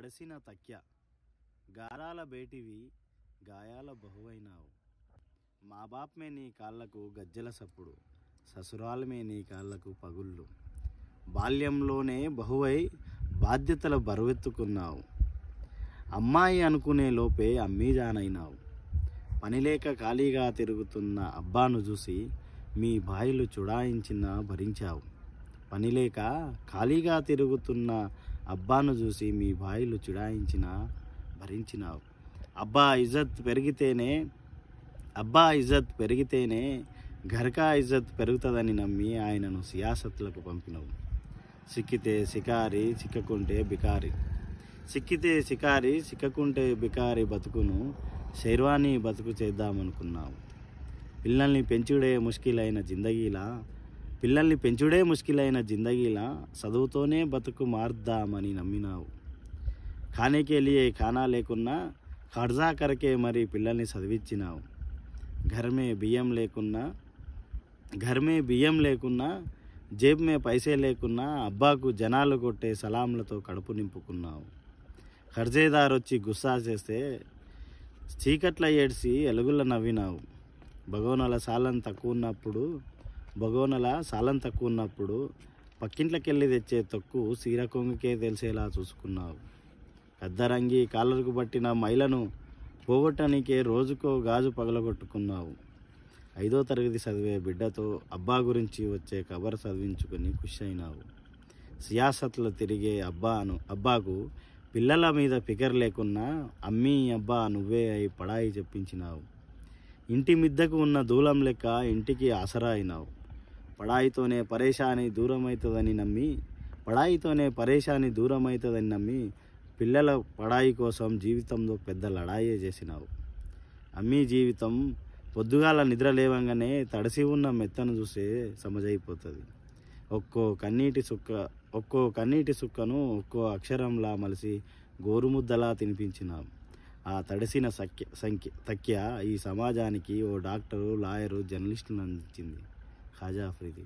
తడిసిన తక్య గారాల బేటివి గాయాల బహువైనావు. మా బాప్ మే నీ కాళ్ళకు గజ్జల సప్పుడు, ససురాల్ మే నీ కాళ్ళకు పగుళ్ళు. బాల్యంలోనే బహువై బాధ్యతల బరువెత్తుకున్నావు. అమ్మాయి అనుకునే లోపే అమ్మీజానైనావు. పనిలేక ఖాళీగా తిరుగుతున్న అబ్బాను చూసి మీ బాయిలు చుడాయించినా భరించావు. పనిలేక ఖాళీగా తిరుగుతున్న అబ్బాను చూసి మీ బాయిలు చుడాయించినా భరించినావు. అబ్బా ఇజ్జత్ పెరిగితేనే ఘర్కా ఇజ్జత్ పెరుగుతుందని నమ్మి ఆయనను సియాసత్లకు పంపినవు. సిక్కితే సికారి చిక్కకుంటే బికారి, సిక్కితే సికారి చిక్కకుంటే బికారి బతుకును శైర్వాణి బతుకు చేద్దామనుకున్నావు. పిల్లల్ని పెంచుడే ముష్కిలైన జిందగీలా చదువుతోనే బతుకు మార్దామని నమ్మినావు. ఖానేకే లియే ఖానా లేకున్నా ఖర్జా కరకే మరి పిల్లల్ని చదివించినావు. ఘర్మే బియ్యం లేకున్నా జేబ్ మే పైసే లేకున్నా అబ్బాకు జనాలు కొట్టే సలాంలతో కడుపు నింపుకున్నావు. ఖర్జేదార్ వచ్చి గుస్సా చేస్తే చీకట్ల ఏడ్చి ఎలుగుల నవ్వినావు. బగోనల సాలం తక్కువ ఉన్నప్పుడు పక్కింట్లకెళ్ళి తెచ్చే తొక్కు సీర కొంగుకే తెలిసేలా చూసుకున్నావు. పెద్దరంగి కాలరుకు పట్టిన మైలను పోగొట్టనికే రోజుకో గాజు పగలగొట్టుకున్నావు. 5వ తరగతి చదివే బిడ్డతో అబ్బా గురించి వచ్చే కబర్ చదివించుకుని ఖుషి అయినావు. సియాసత్లో తిరిగే అబ్బాకు పిల్లల మీద ఫికర్ లేకున్నా అమ్మీ అబ్బా నువ్వే అయి పడాయి చెప్పించినావు. ఇంటి మిద్దకు ఉన్న దూలం లెక్క ఇంటికి ఆసరా అయినావు. పడాయితోనే పరేషాని దూరమవుతుందని నమ్మి పిల్లల పడాయి కోసం జీవితంలో పెద్ద లడాయే చేసినావు. అమ్మీ జీవితం పొద్దుగాల నిద్ర లేవంగానే తడిసి ఉన్న మెత్తను చూసే సమజైపోతుంది. ఒక్కో కన్నీటి సుక్కను ఒక్కో అక్షరంలా మలిసి గోరుముద్దలా తినిపించినావు. ఆ తడిసిన తక్య ఈ సమాజానికి ఓ డాక్టరు, లాయరు, జర్నలిస్టులను అందించింది. ఖాజా ఆఫ్రిది.